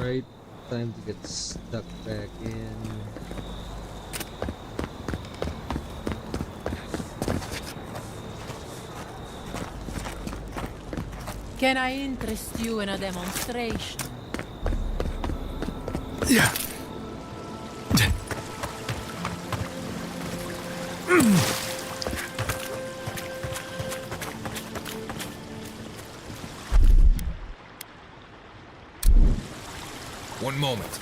Right, time to get stuck back in. Can I interest you in a demonstration? Yeah. One moment.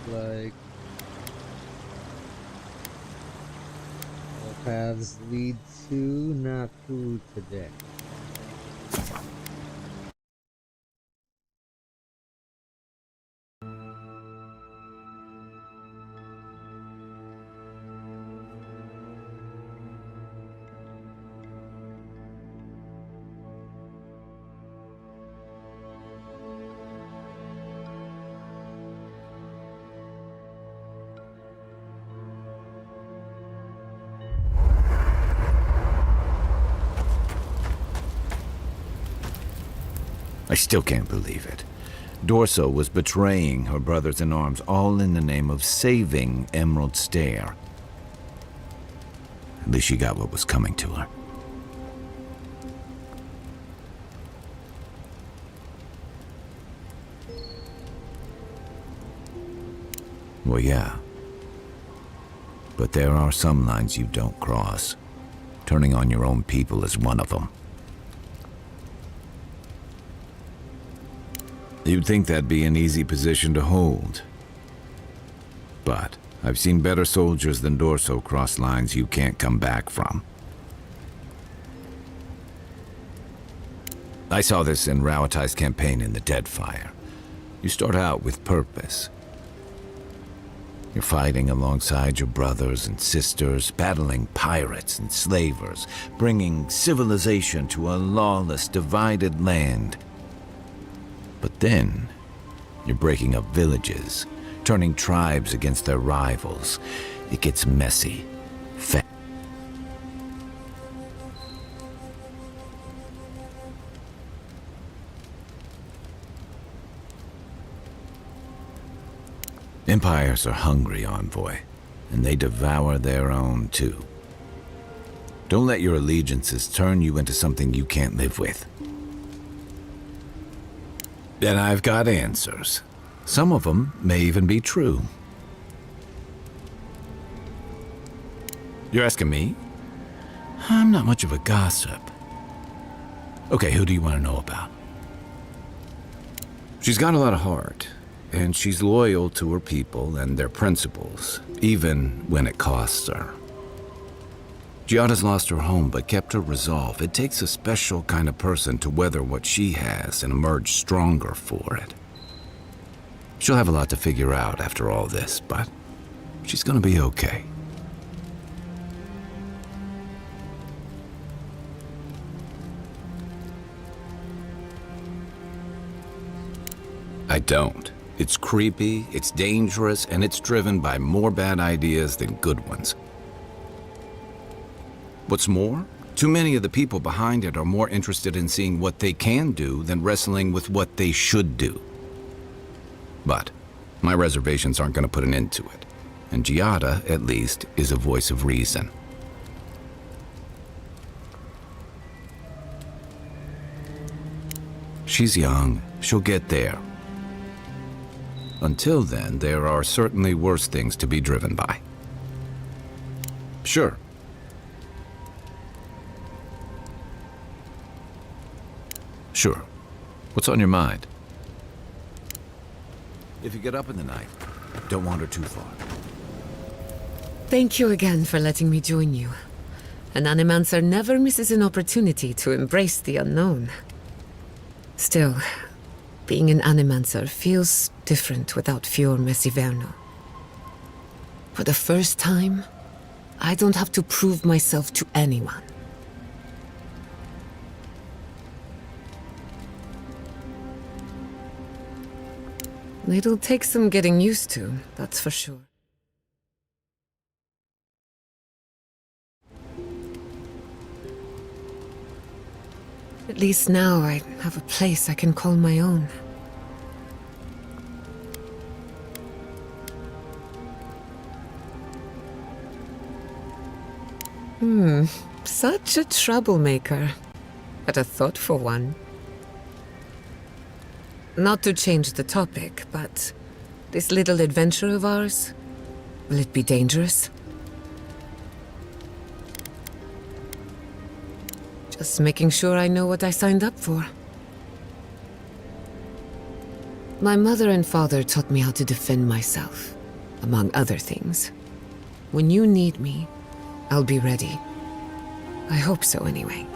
Like all paths lead to Naku today. I still can't believe it. Dorso was betraying her brothers-in-arms, all in the name of saving Emerald Stair. At least she got what was coming to her. Well, yeah. But there are some lines you don't cross. Turning on your own people is one of them. You'd think that'd be an easy position to hold. But I've seen better soldiers than Dorso cross lines you can't come back from. I saw this in Rauatai's campaign in the Deadfire. You start out with purpose. You're fighting alongside your brothers and sisters, battling pirates and slavers, bringing civilization to a lawless, divided land. But then, you're breaking up villages, turning tribes against their rivals. It gets messy. Empires are hungry, Envoy, and they devour their own, too. Don't let your allegiances turn you into something you can't live with. And I've got answers. Some of them may even be true. You're asking me? I'm not much of a gossip. Okay, who do you want to know about? She's got a lot of heart, and she's loyal to her people and their principles, even when it costs her. Giada's lost her home, but kept her resolve. It takes a special kind of person to weather what she has and emerge stronger for it. She'll have a lot to figure out after all this, but she's gonna be okay. I don't. It's creepy, it's dangerous, and it's driven by more bad ideas than good ones. What's more, too many of the people behind it are more interested in seeing what they can do than wrestling with what they should do. But my reservations aren't going to put an end to it, and Giada, at least, is a voice of reason. She's young. She'll get there. Until then, there are certainly worse things to be driven by. Sure. Sure. What's on your mind? If you get up in the night, don't wander too far. Thank you again for letting me join you. An animancer never misses an opportunity to embrace the unknown. Still, being an animancer feels different without Fior Mesiverno. For the first time, I don't have to prove myself to anyone. It'll take some getting used to, that's for sure. At least now I have a place I can call my own. Such a troublemaker, but a thoughtful one. Not to change the topic, but this little adventure of ours, will it be dangerous? Just making sure I know what I signed up for. My mother and father taught me how to defend myself, among other things. When you need me, I'll be ready. I hope so, anyway.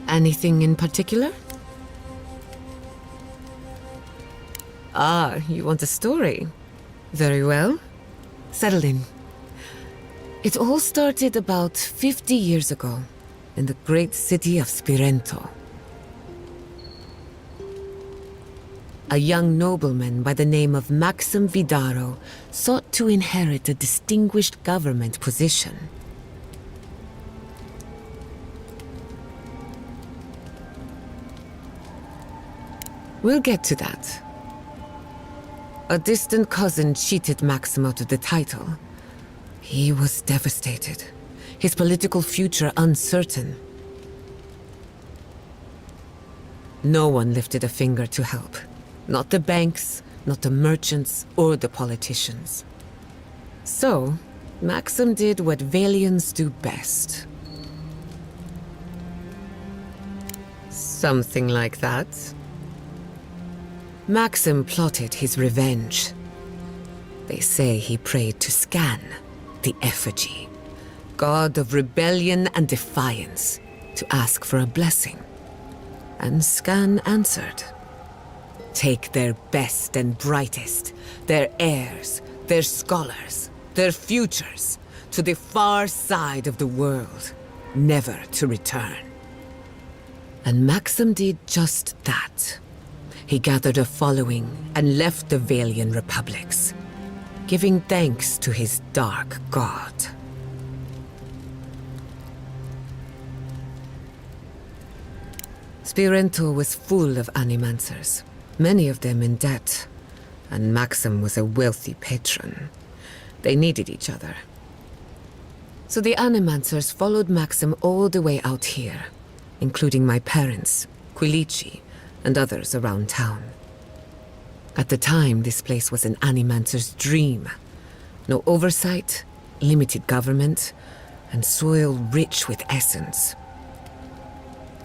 Anything in particular? Ah, you want a story? Very well. Settle in. It all started about 50 years ago, in the great city of Spirento. A young nobleman by the name of Maxim Vidaro sought to inherit a distinguished government position. We'll get to that. A distant cousin cheated Maxim out of the title. He was devastated, his political future uncertain. No one lifted a finger to help. Not the banks, not the merchants, or the politicians. So, Maxim did what Valians do best. Something like that. Maxim plotted his revenge. They say he prayed to Scan, the effigy, god of rebellion and defiance, to ask for a blessing. And Scan answered. Take their best and brightest, their heirs, their scholars, their futures, to the far side of the world, never to return. And Maxim did just that. He gathered a following and left the Valian republics, giving thanks to his dark god. Spirento was full of animancers, many of them in debt, and Maxim was a wealthy patron. They needed each other. So the animancers followed Maxim all the way out here, including my parents, Quilici, and others around town. At the time, this place was an animancer's dream. No oversight, limited government, and soil rich with essence.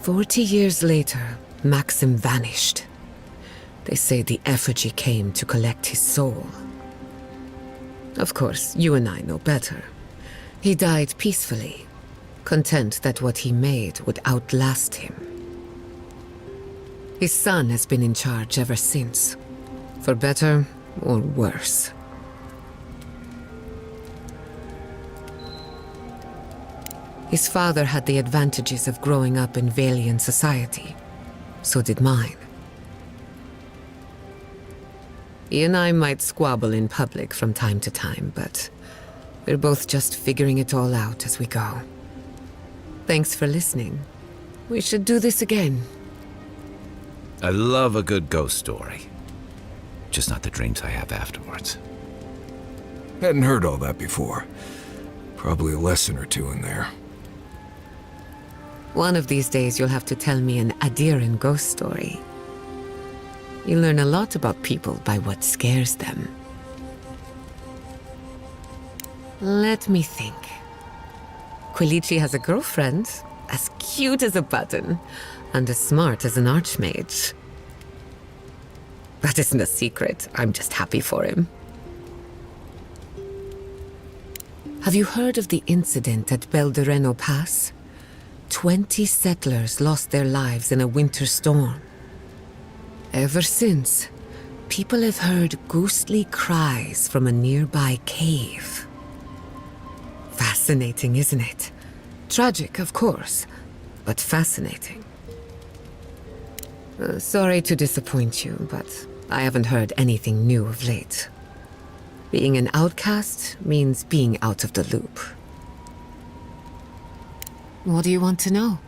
40 years later, Maxim vanished. They say the effigy came to collect his soul. Of course, you and I know better. He died peacefully, content that what he made would outlast him. His son has been in charge ever since, for better or worse. His father had the advantages of growing up in Valian society. So did mine. He and I might squabble in public from time to time, but we're both just figuring it all out as we go. Thanks for listening. We should do this again. I love a good ghost story. Just not the dreams I have afterwards. Hadn't heard all that before. Probably a lesson or two in there. One of these days you'll have to tell me an Aedyr ghost story. You learn a lot about people by what scares them. Let me think. Quilici has a girlfriend, as cute as a button, and as smart as an archmage. That isn't a secret, I'm just happy for him. Have you heard of the incident at Beldereno Pass? 20 settlers lost their lives in a winter storm. Ever since, people have heard ghostly cries from a nearby cave. Fascinating, isn't it? Tragic, of course, but fascinating. Sorry to disappoint you, but I haven't heard anything new of late. Being an outcast means being out of the loop. What do you want to know?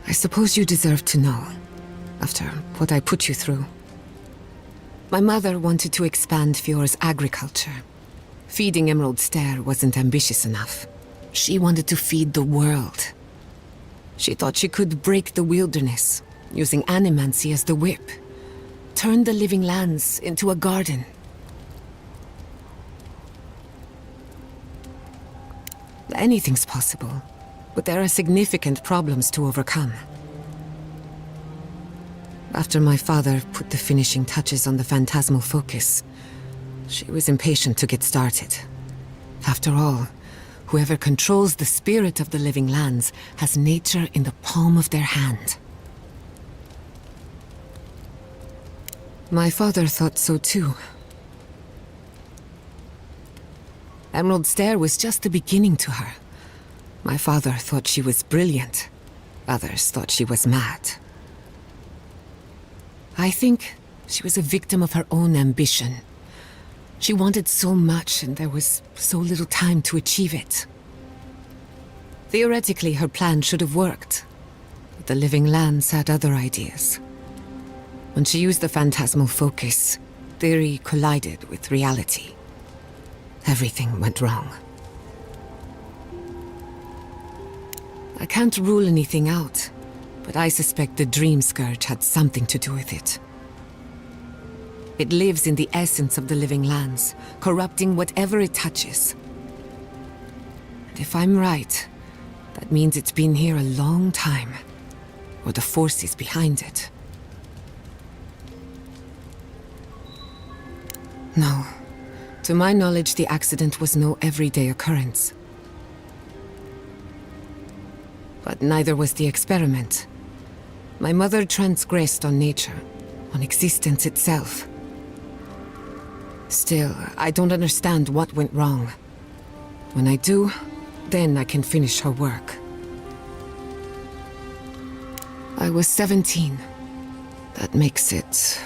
I suppose you deserve to know, after what I put you through. My mother wanted to expand Fiore's agriculture. Feeding Emerald Stair wasn't ambitious enough. She wanted to feed the world. She thought she could break the wilderness, using animancy as the whip. Turn the living lands into a garden. Anything's possible, but there are significant problems to overcome. After my father put the finishing touches on the phantasmal focus, she was impatient to get started. After all, whoever controls the spirit of the living lands has nature in the palm of their hand. My father thought so too. Emerald Stair was just the beginning to her. My father thought she was brilliant. Others thought she was mad. I think she was a victim of her own ambition. She wanted so much, and there was so little time to achieve it. Theoretically, her plan should have worked, but the living lands had other ideas. When she used the phantasmal focus, theory collided with reality. Everything went wrong. I can't rule anything out, but I suspect the Dream Scourge had something to do with it. It lives in the essence of the living lands, corrupting whatever it touches. And if I'm right, that means it's been here a long time, or the forces behind it. No. To my knowledge, the accident was no everyday occurrence. But neither was the experiment. My mother transgressed on nature, on existence itself. Still, I don't understand what went wrong. When I do, then I can finish her work. I was 17. That makes it...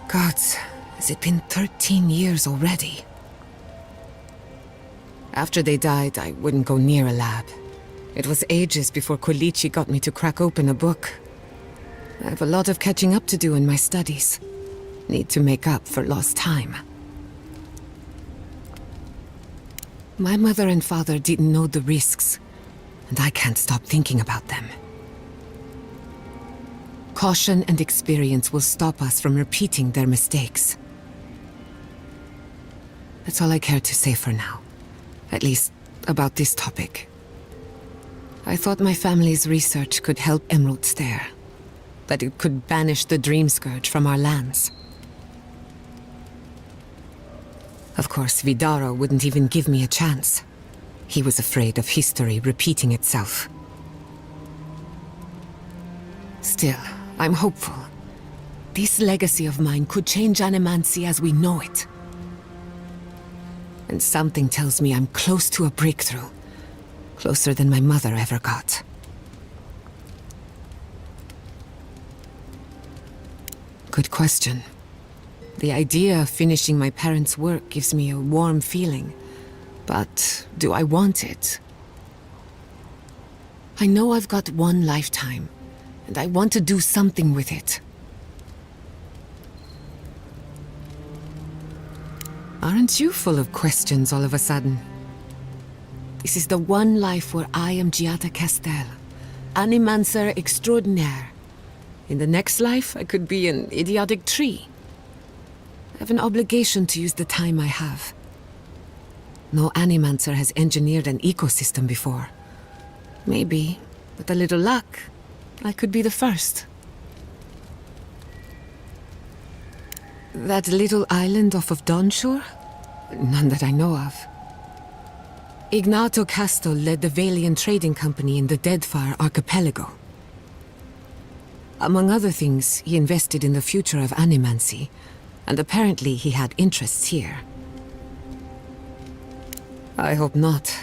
Gods, has it been 13 years already? After they died, I wouldn't go near a lab. It was ages before Quilici got me to crack open a book. I have a lot of catching up to do in my studies. Need to make up for lost time. My mother and father didn't know the risks, and I can't stop thinking about them. Caution and experience will stop us from repeating their mistakes. That's all I care to say for now. At least, about this topic. I thought my family's research could help Emerald's there. That it could banish the Dream Scourge from our lands. Of course, Vidaro wouldn't even give me a chance. He was afraid of history repeating itself. Still, I'm hopeful. This legacy of mine could change Animancy as we know it. And something tells me I'm close to a breakthrough. Closer than my mother ever got. Good question. The idea of finishing my parents' work gives me a warm feeling. But do I want it? I know I've got one lifetime, and I want to do something with it. Aren't you full of questions all of a sudden? This is the one life where I am Giada Castel, Animancer extraordinaire. In the next life, I could be an idiotic tree. I have an obligation to use the time I have. No Animancer has engineered an ecosystem before. Maybe, with a little luck, I could be the first. That little island off of Dawnshore? None that I know of. Ignato Casto led the Valiant Trading Company in the Deadfire Archipelago. Among other things, he invested in the future of Animancy, and apparently he had interests here. I hope not.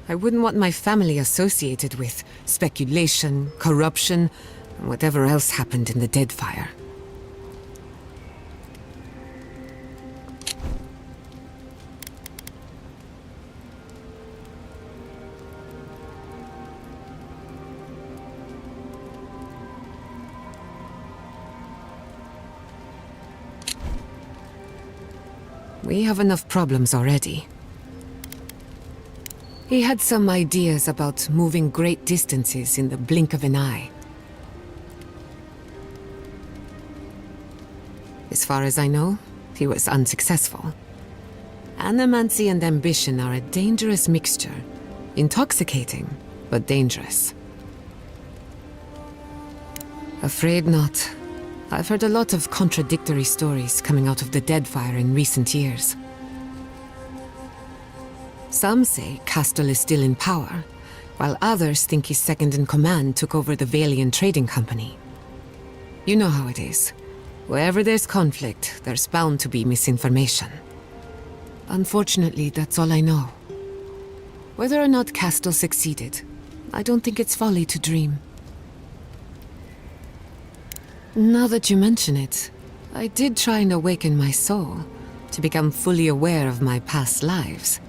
I wouldn't want my family associated with speculation, corruption, and whatever else happened in the Deadfire. We have enough problems already. He had some ideas about moving great distances in the blink of an eye. As far as I know, he was unsuccessful. Animancy and ambition are a dangerous mixture. Intoxicating, but dangerous. Afraid not. I've heard a lot of contradictory stories coming out of the Deadfire in recent years. Some say Castle is still in power, while others think his second-in-command took over the Valiant Trading Company. You know how it is. Wherever there's conflict, there's bound to be misinformation. Unfortunately, that's all I know. Whether or not Castle succeeded, I don't think it's folly to dream. Now that you mention it, I did try and awaken my soul to become fully aware of my past lives.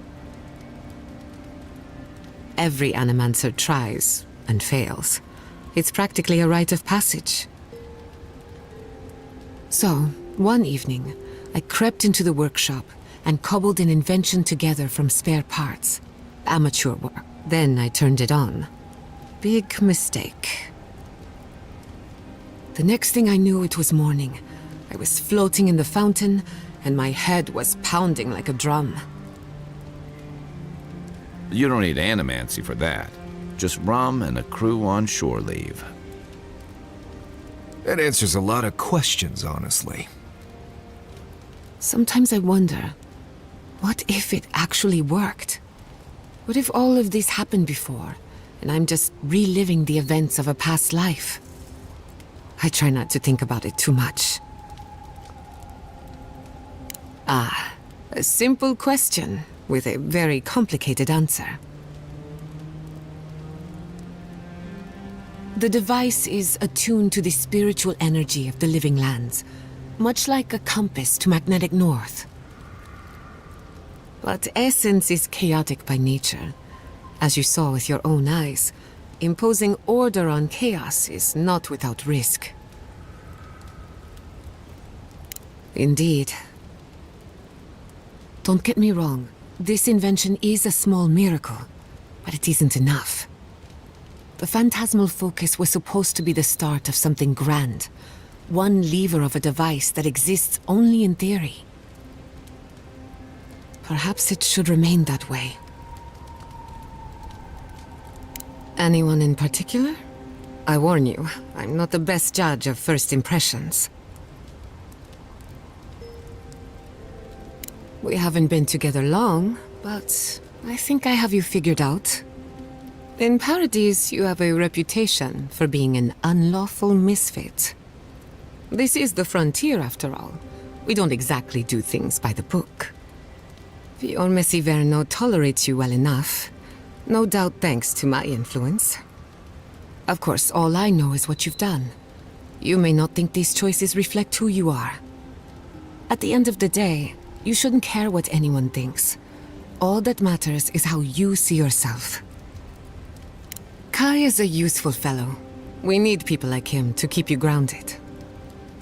Every Animancer tries and fails. It's practically a rite of passage. So, one evening, I crept into the workshop and cobbled an invention together from spare parts. Amateur work. Then I turned it on. Big mistake. The next thing I knew, it was morning. I was floating in the fountain, and my head was pounding like a drum. You don't need Animancy for that. Just rum and a crew on shore leave. That answers a lot of questions, honestly. Sometimes I wonder, what if it actually worked? What if all of this happened before, and I'm just reliving the events of a past life? I try not to think about it too much. Ah, a simple question with a very complicated answer. The device is attuned to the spiritual energy of the living lands, much like a compass to magnetic north. But essence is chaotic by nature. As you saw with your own eyes, imposing order on chaos is not without risk. Indeed. Don't get me wrong. This invention is a small miracle, but it isn't enough. The phantasmal focus was supposed to be the start of something grand. One lever of a device that exists only in theory. Perhaps it should remain that way. Anyone in particular? I warn you, I'm not the best judge of first impressions. We haven't been together long, but I think I have you figured out. In Paradise, you have a reputation for being an unlawful misfit. This is the frontier, after all. We don't exactly do things by the book. Your Messiverno tolerates you well enough. No doubt thanks to my influence. Of course, all I know is what you've done. You may not think these choices reflect who you are. At the end of the day, you shouldn't care what anyone thinks. All that matters is how you see yourself. Kai is a useful fellow. We need people like him to keep you grounded.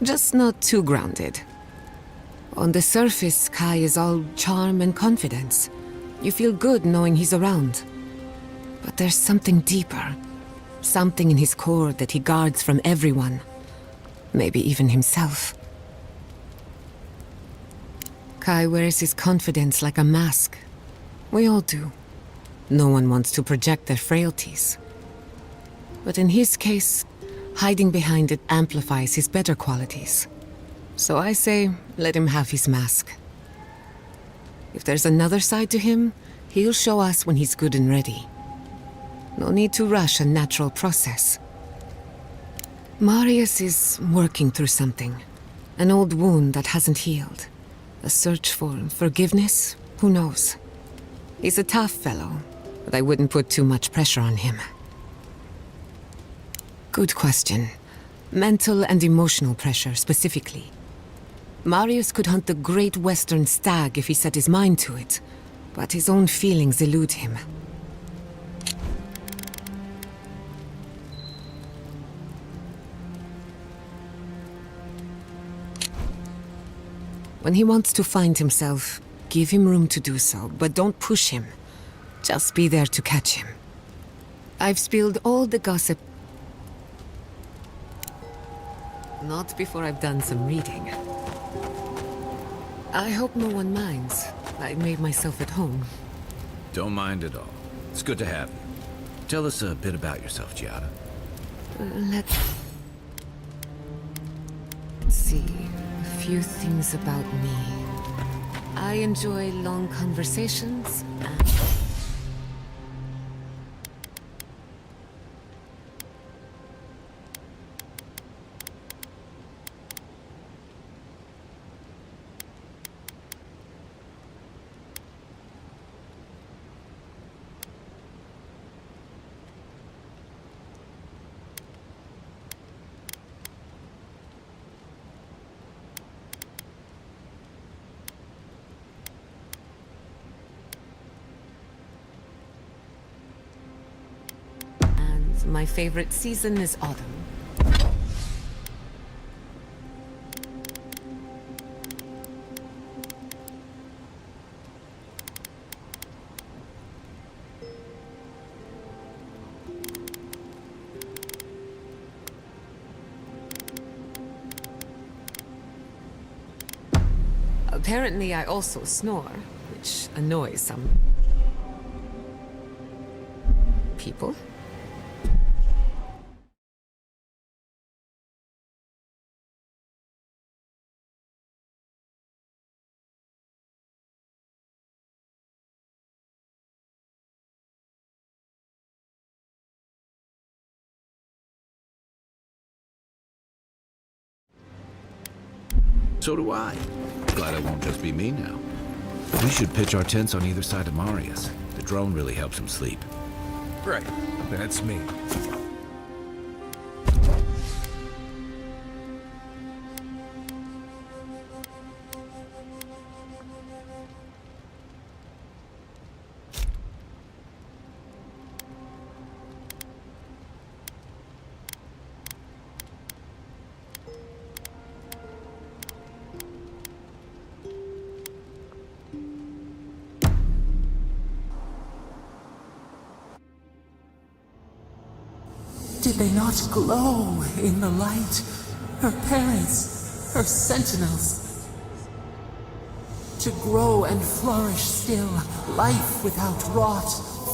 Just not too grounded. On the surface, Kai is all charm and confidence. You feel good knowing he's around. But there's something deeper. Something in his core that he guards from everyone. Maybe even himself. Kai wears his confidence like a mask. We all do. No one wants to project their frailties. But in his case, hiding behind it amplifies his better qualities. So I say, let him have his mask. If there's another side to him, he'll show us when he's good and ready. No need to rush a natural process. Marius is working through something. An old wound that hasn't healed. A search for forgiveness? Who knows? He's a tough fellow, but I wouldn't put too much pressure on him. Good question. Mental and emotional pressure, specifically. Marius could hunt the great western stag if he set his mind to it, but his own feelings elude him. When he wants to find himself, give him room to do so, but don't push him. Just be there to catch him. I've spilled all the gossip. Not before I've done some reading. I hope no one minds. I made myself at home. Don't mind at all. It's good to have you. Tell us a bit about yourself, Giada. Let's see. A few things about me. I enjoy long conversations and... My favorite season is autumn. Apparently, I also snore, which annoys some people. So do I. Glad it won't just be me now. We should pitch our tents on either side of Marius. The drone really helps him sleep. Right, that's me. Did they not glow in the light? Her parents, her sentinels. To grow and flourish still, life without rot,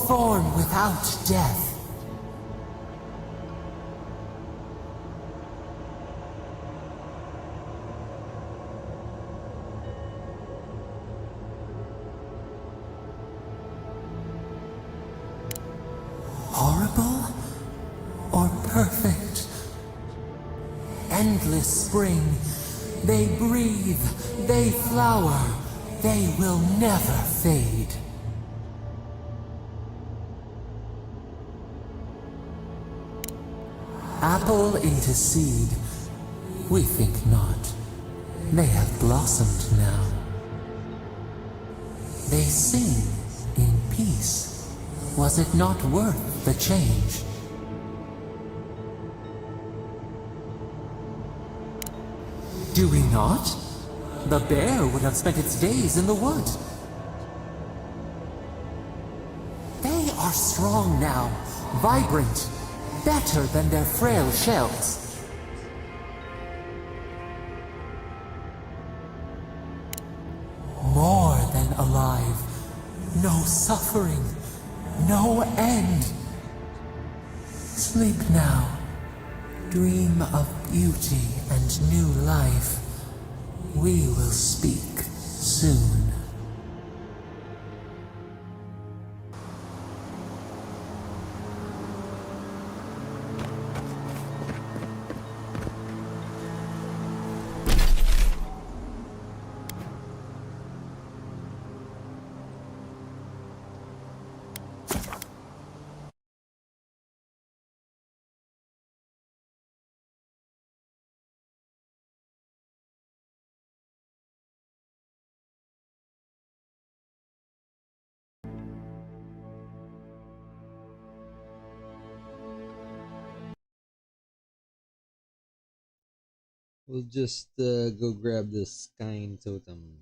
form without death. Horrible or perfect? Endless spring. They breathe, they flower, they will never fade. Apple into seed. We think not. They have blossomed now. They sing in peace. Was it not worth the change? Do we not? The bear would have spent its days in the wood. They are strong now, vibrant, better than their frail shells. More than alive, no suffering, no end. Sleep now. Dream of beauty and new life. We will speak soon. We'll just go grab this kind totem.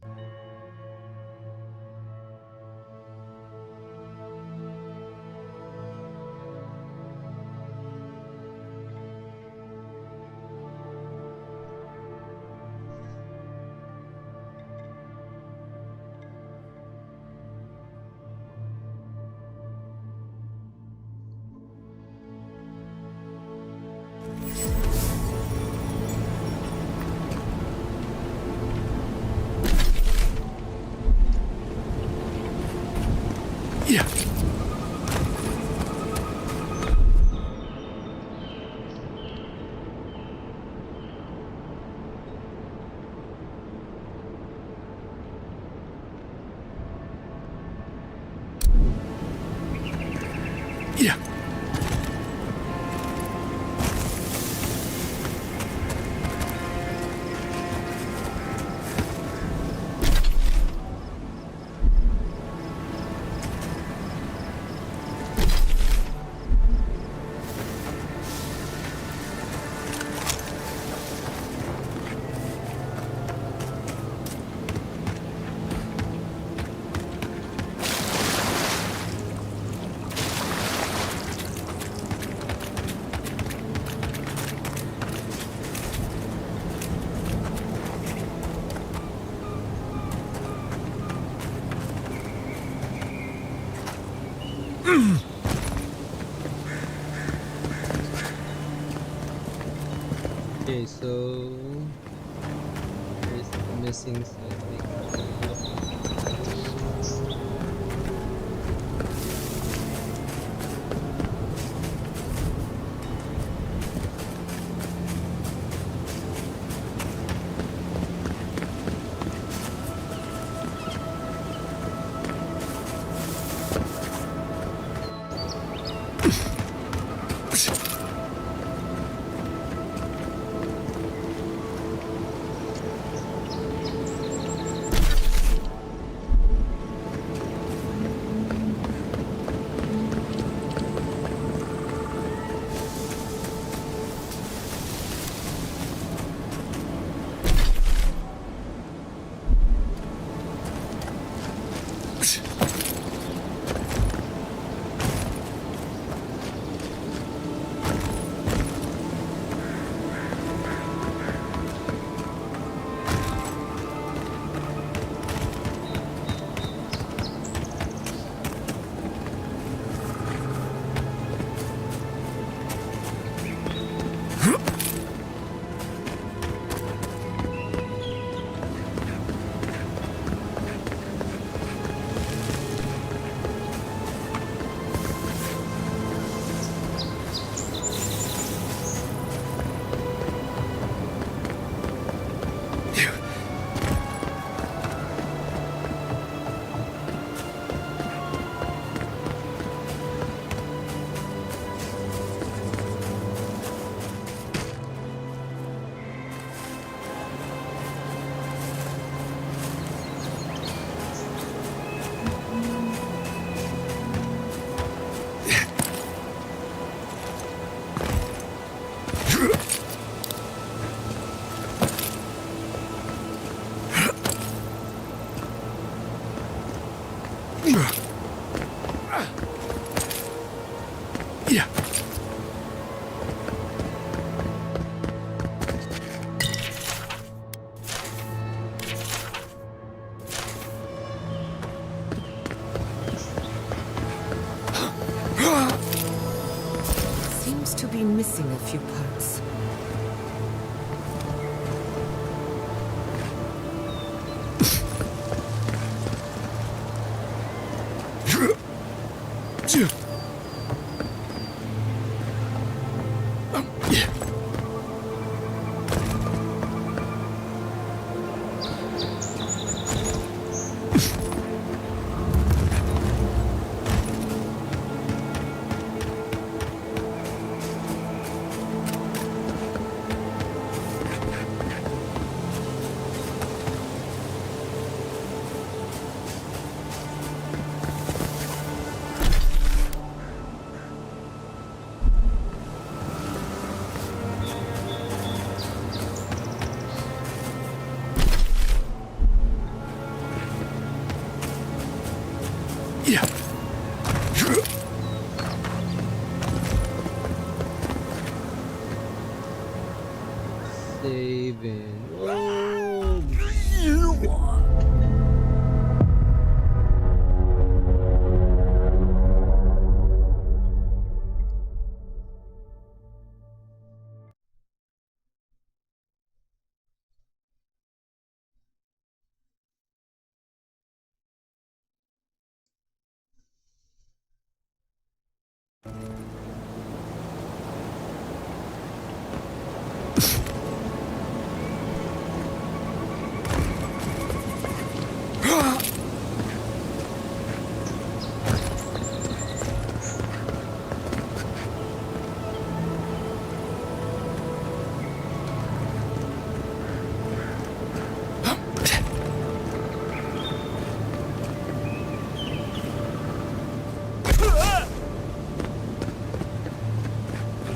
Okay, so where's the missing something? Yeah. Seems to be missing a few parts. Saving. Oh,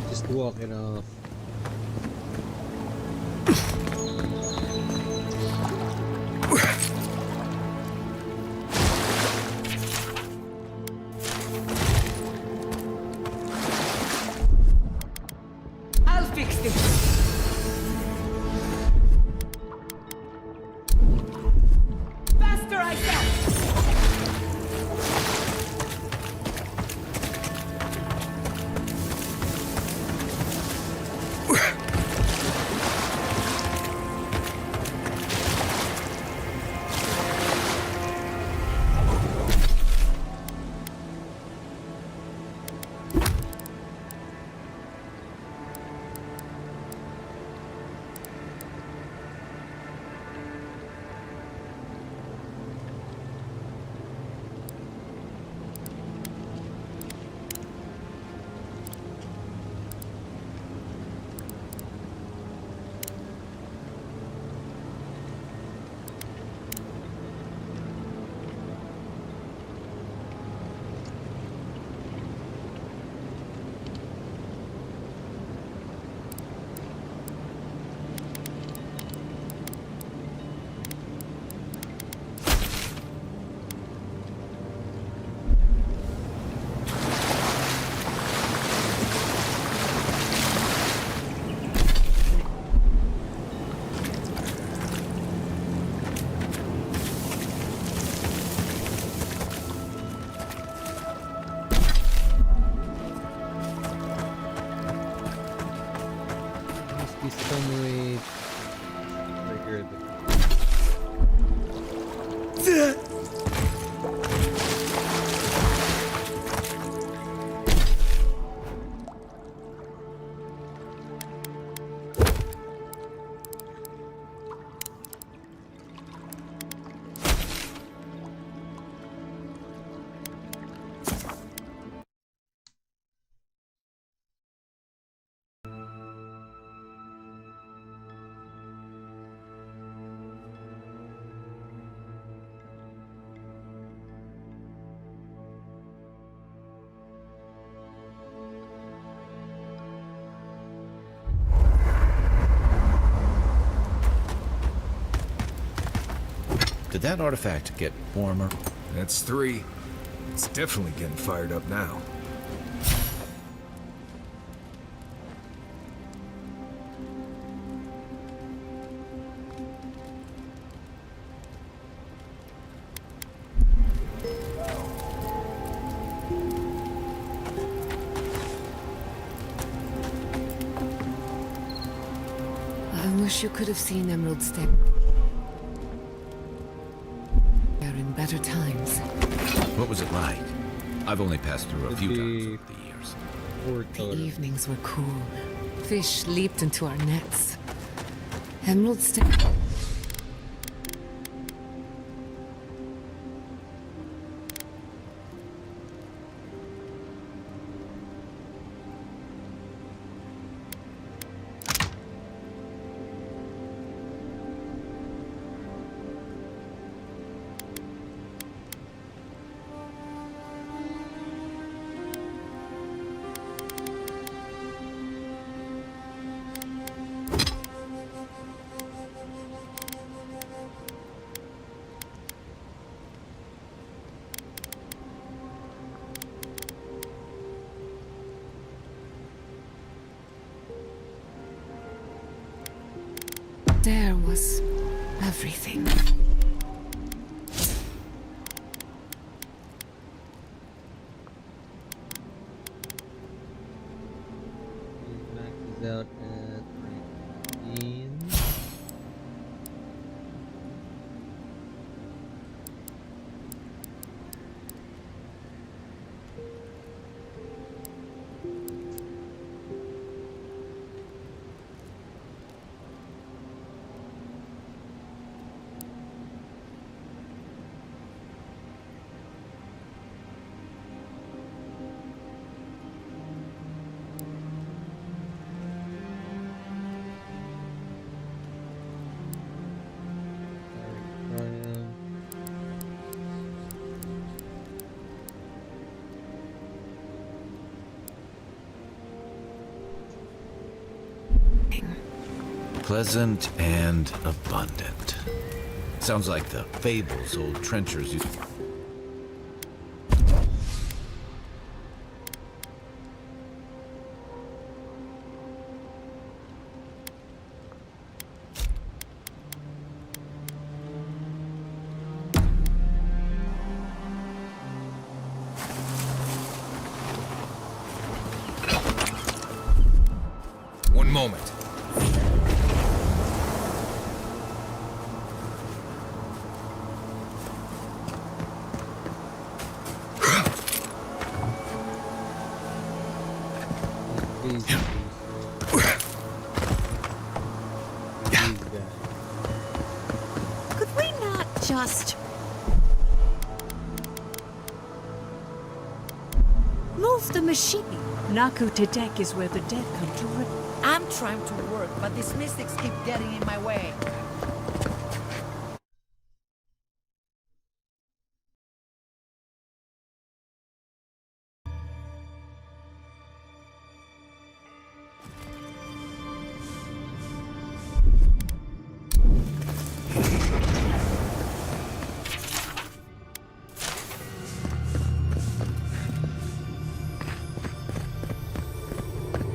just walking off. I'll fix this. Faster, I said. Must be some way triggered. Did that artifact get warmer? That's 3. It's definitely getting fired up now. I wish you could have seen Emerald Step. They're in better times. What was it like? I've only passed through a few times Maybe over the years. The evenings were cool. Fish leaped into our nets. Emerald Step. There was everything. max is out at 19. Pleasant and abundant. Sounds like the fables old trenchers used. One moment. Could we not just move the machine? Naku Tetek is where the dead come to rest. I'm trying to work, but these mystics keep getting in my way.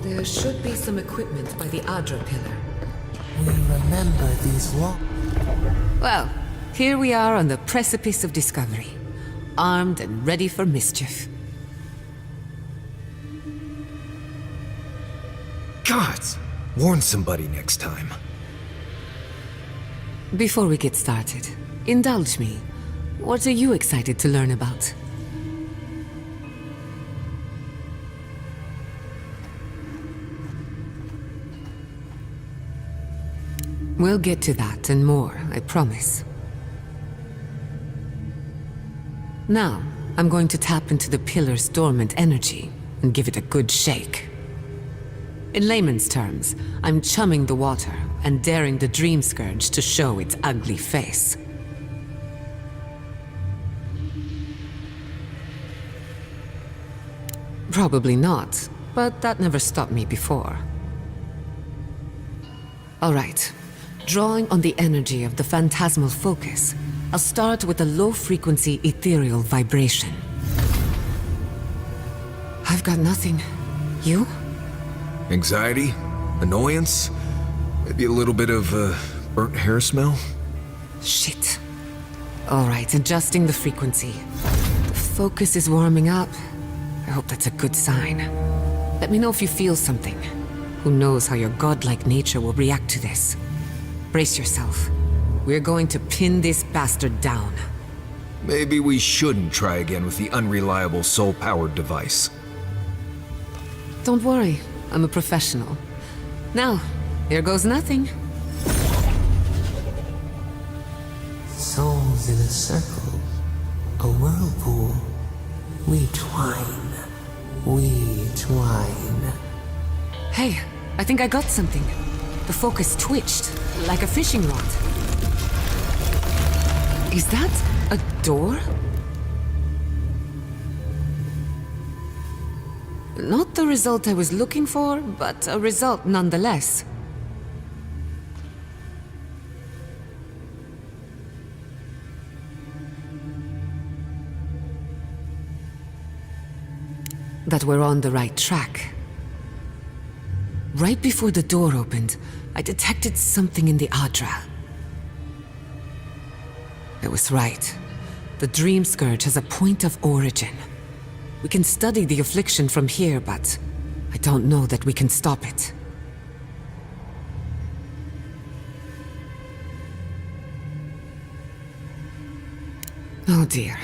There should be some equipment by the Aedyr pillar. We remember these walls. Well, here we are on the precipice of discovery, armed and ready for mischief. Gods! Warn somebody next time. Before we get started, indulge me. What are you excited to learn about? We'll get to that and more, I promise. Now, I'm going to tap into the pillar's dormant energy and give it a good shake. In layman's terms, I'm chumming the water and daring the Dream Scourge to show its ugly face. Probably not, but that never stopped me before. All right. Drawing on the energy of the phantasmal focus, I'll start with a low-frequency ethereal vibration. I've got nothing. You? Anxiety? Annoyance? Maybe a little bit of, burnt hair smell? Shit. Alright, adjusting the frequency. The focus is warming up. I hope that's a good sign. Let me know if you feel something. Who knows how your godlike nature will react to this. Brace yourself. We're going to pin this bastard down. Maybe we shouldn't try again with the unreliable soul-powered device. Don't worry, I'm a professional. Now, here goes nothing. Souls in a circle, a whirlpool. We twine. We twine. Hey, I think I got something. The focus twitched, like a fishing rod. Is that a door? Not the result I was looking for, but a result nonetheless. That we're on the right track. Right before the door opened, I detected something in the Aedyr. I was right. The Dream Scourge has a point of origin. We can study the affliction from here, but I don't know that we can stop it. Oh dear.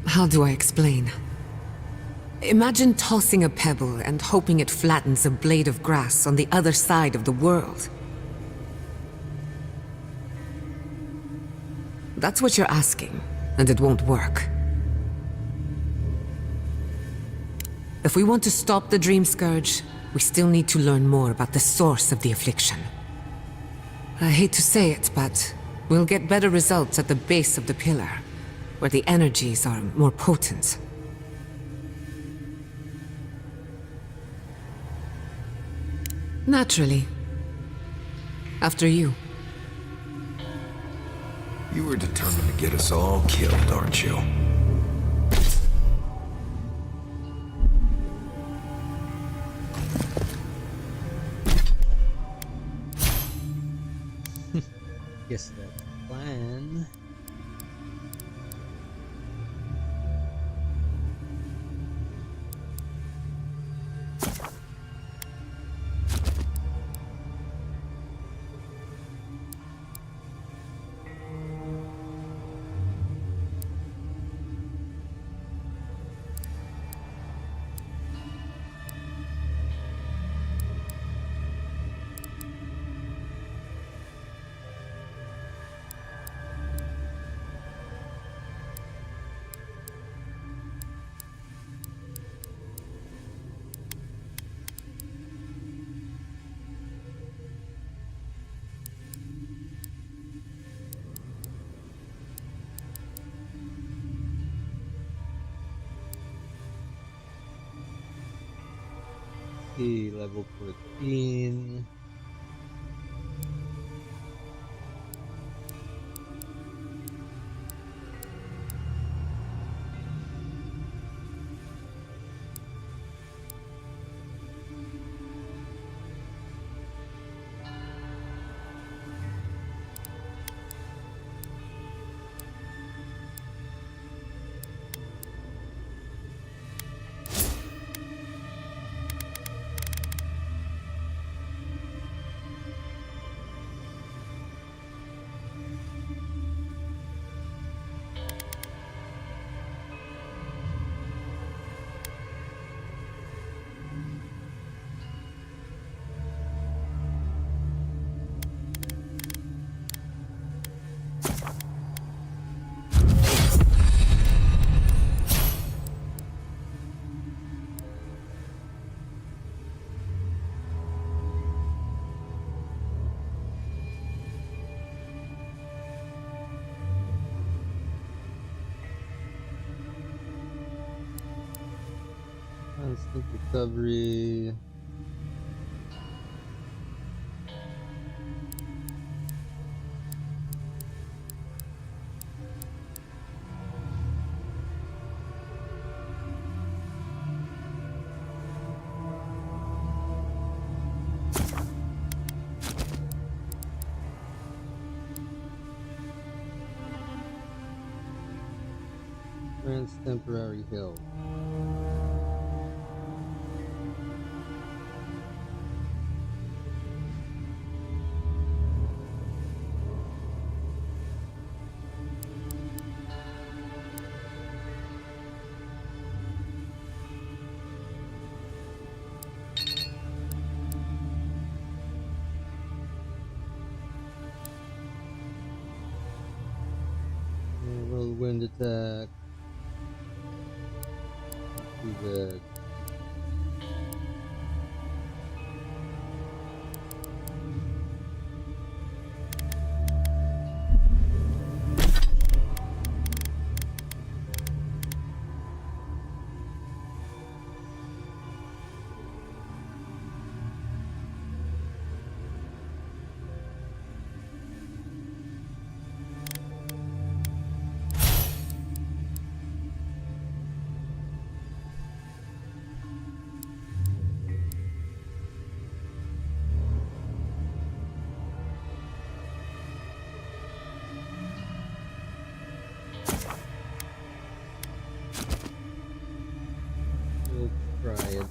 How do I explain? Imagine tossing a pebble and hoping it flattens a blade of grass on the other side of the world. That's what you're asking, and it won't work. If we want to stop the Dream Scourge, we still need to learn more about the source of the affliction. I hate to say it, but we'll get better results at the base of the pillar, where the energies are more potent. Naturally. After you. You were determined to get us all killed, aren't you? Guess that's the plan. Level 14. Constant recovery. grants temporary health. Whirlwind attack. Too bad. We'll try it.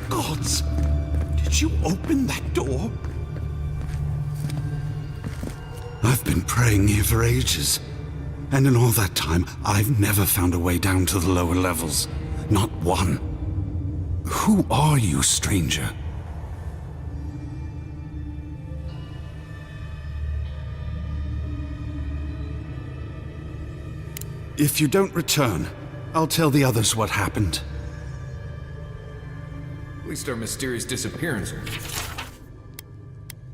Gods! Did you open that door? I've been praying here for ages. And in all that time, I've never found a way down to the lower levels. Not one. Who are you, stranger? If you don't return, I'll tell the others what happened. At least our mysterious disappearance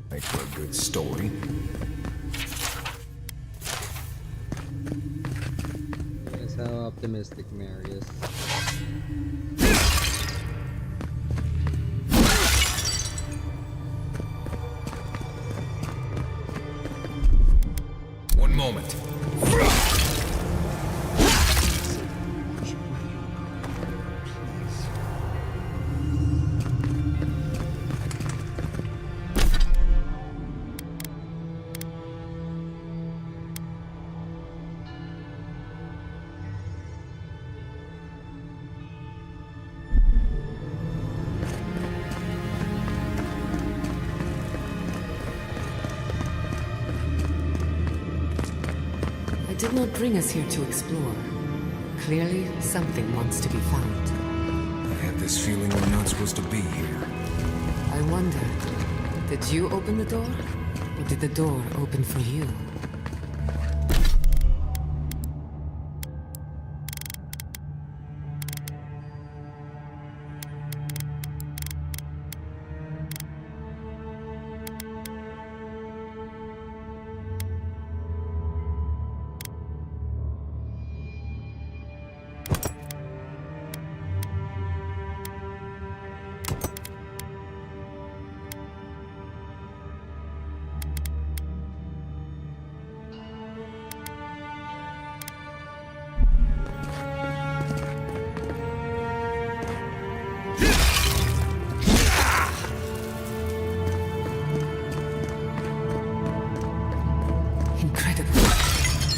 make for a good story. That's how optimistic Marius. One moment. Did not bring us here to explore. Clearly, something wants to be found. I had this feeling we're not supposed to be here. I wonder, did you open the door? Or did the door open for you?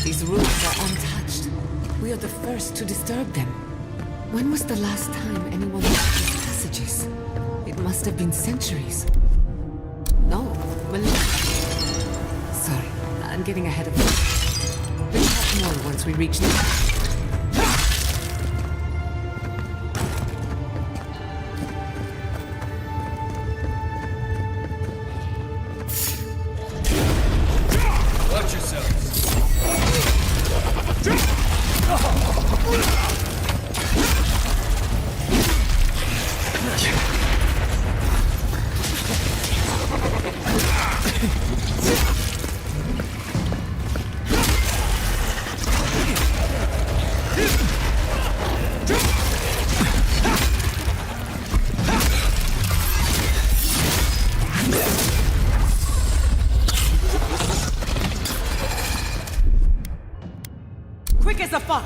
These rooms are untouched. We are the first to disturb them. When was the last time anyone used these passages? It must have been centuries. getting ahead of them. We'll talk more once we reach the... Watch yourselves. Quick as a fox!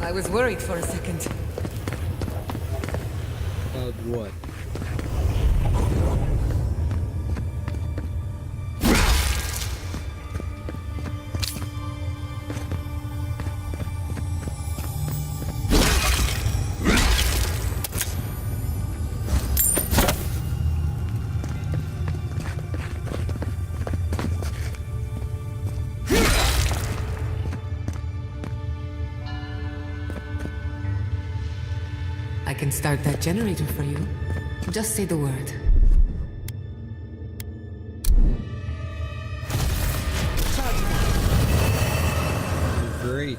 I was worried for a second. About what? I can start that generator for you. Just say the word. Great.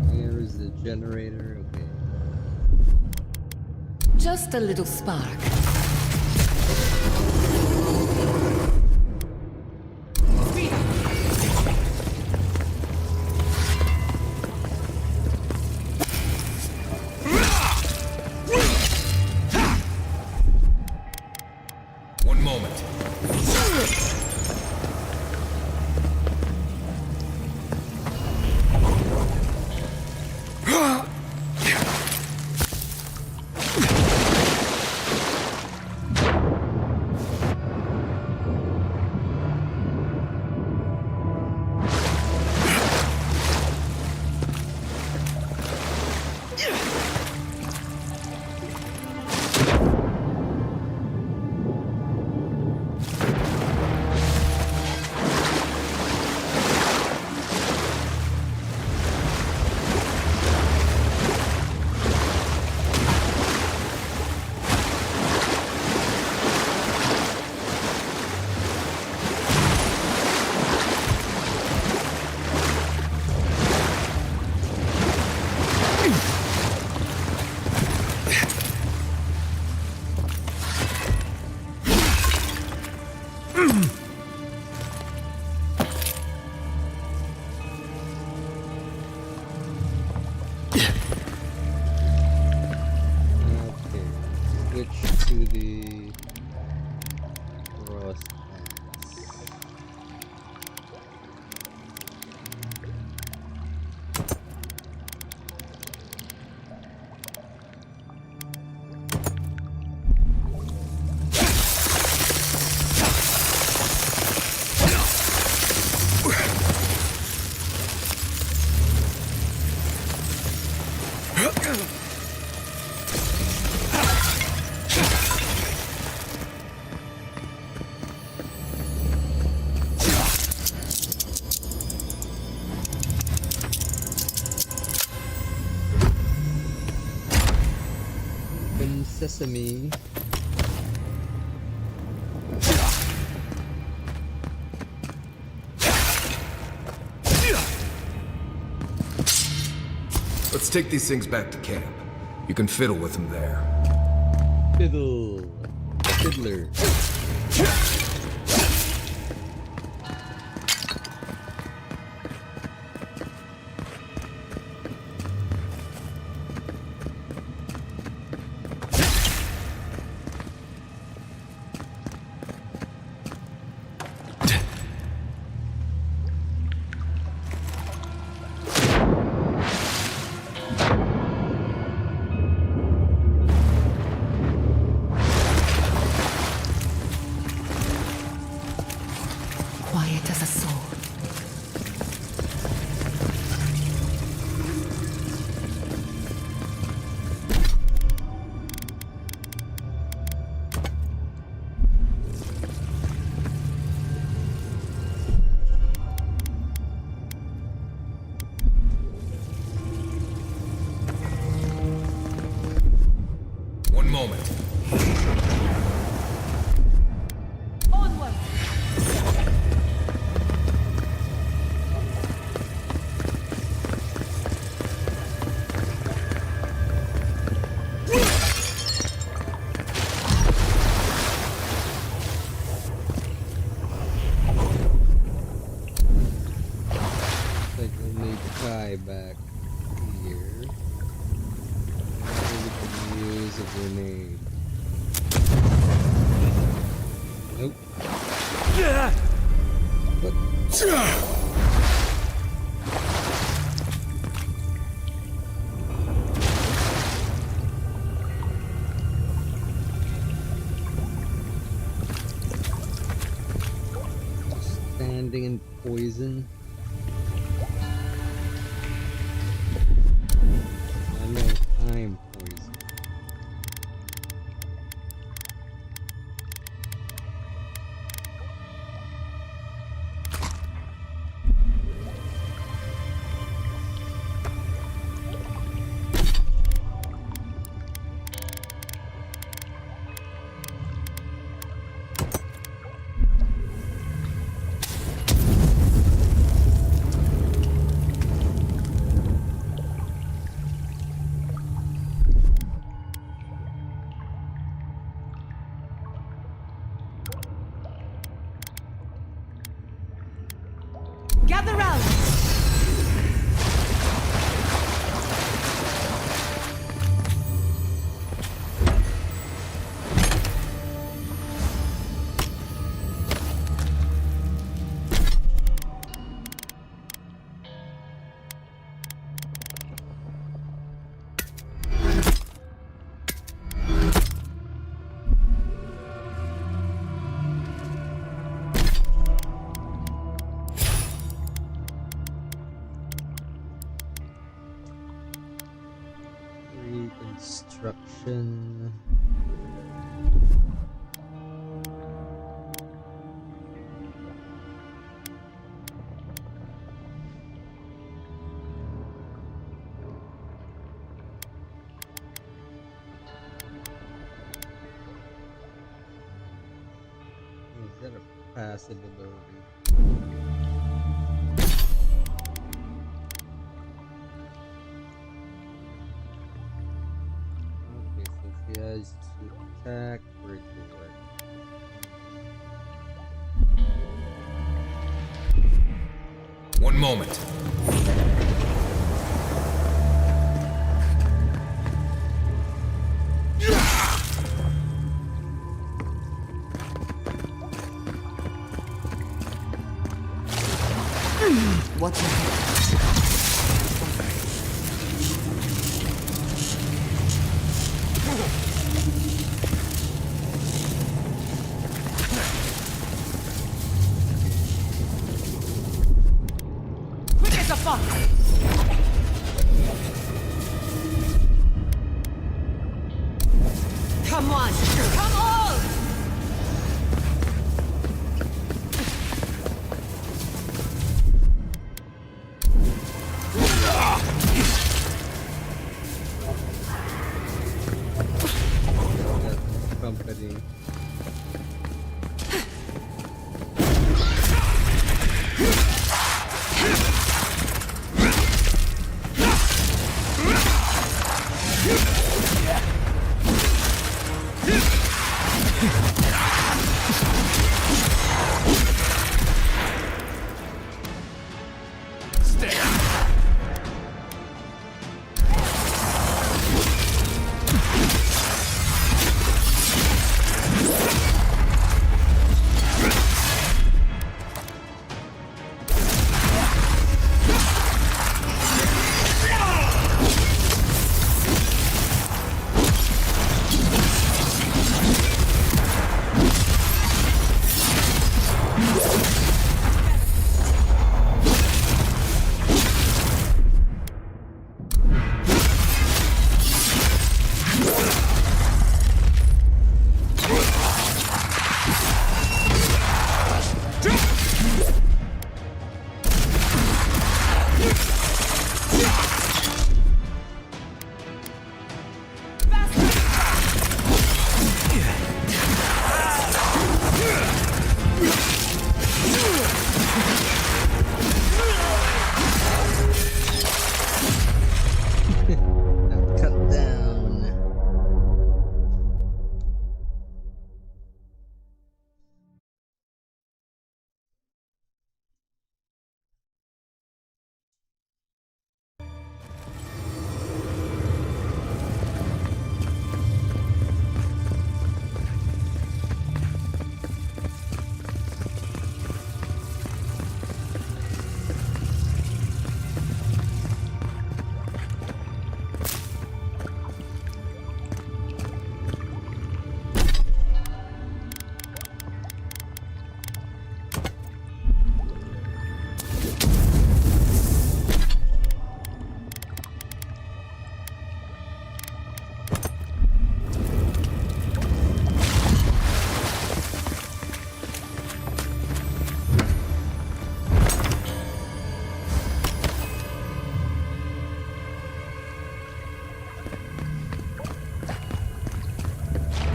There is the generator. Okay. Just a little spark. One moment. Okay. Switch to the cross axe. Open sesame. Let's take these things back to camp. You can fiddle with them there. Fiddle. Fiddler. guy back here. Maybe we can use a grenade. Nope. What? Standing in poison. I know I'm poison. Gather round! Reconstruction. Is that a passive ability? Okay, so she has to attack, break the way. One moment. Watch your head. Quick as a fox! Come on! Come on! That's company.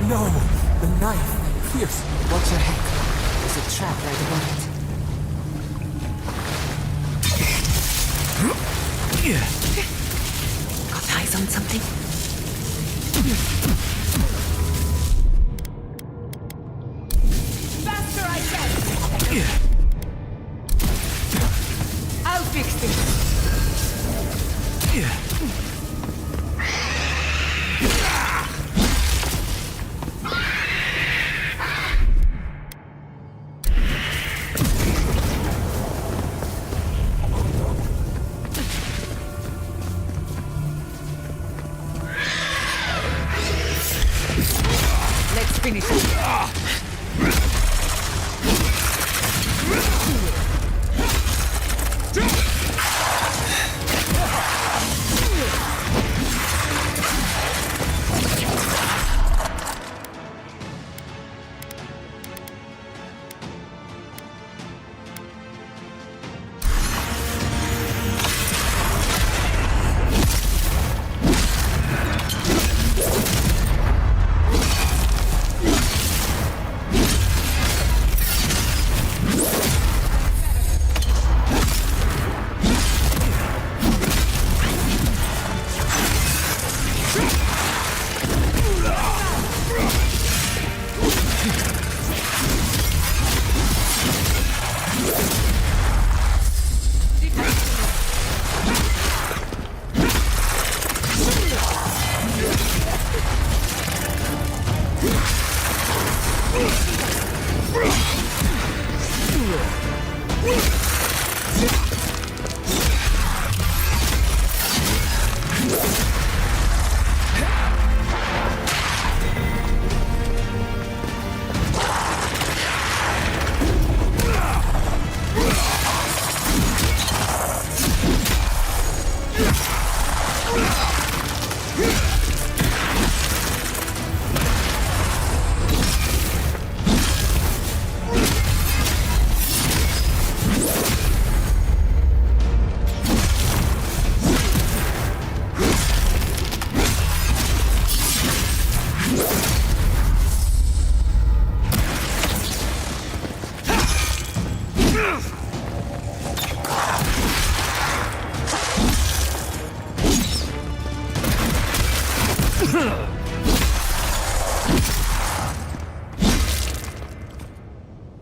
No! The knife that pierced me. Watch your head. There's a trap right above it. Got eyes on something? Faster, I said! I'll fix this. Let's finish it.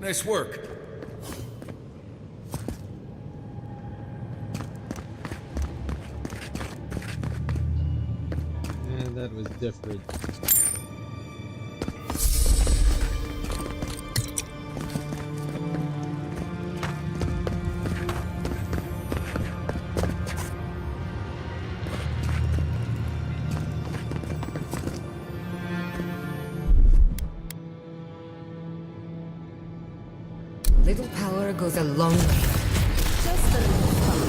Nice work. Yeah, that was different. Little power goes a long way. Just a little fun.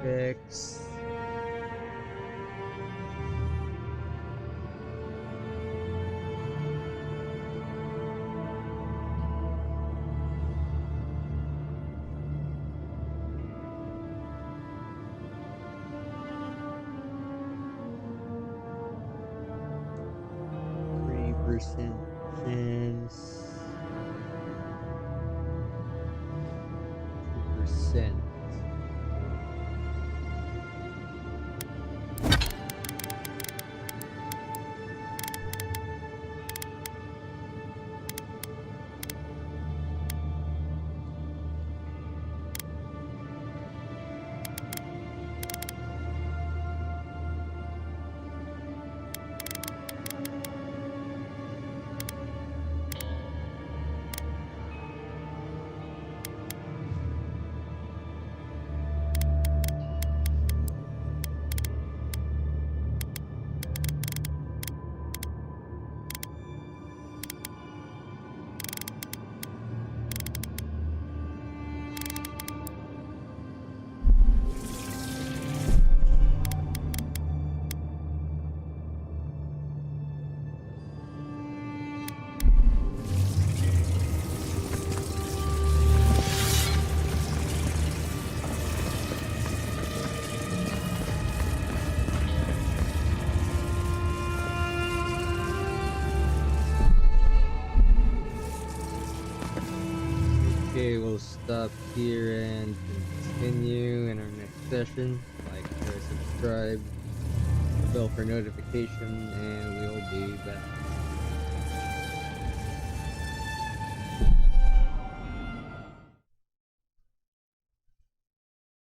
Fix. Percent chance. 2%. Okay, we'll stop here and continue in our next session. Like, share, subscribe, bell for notification, and we'll be back.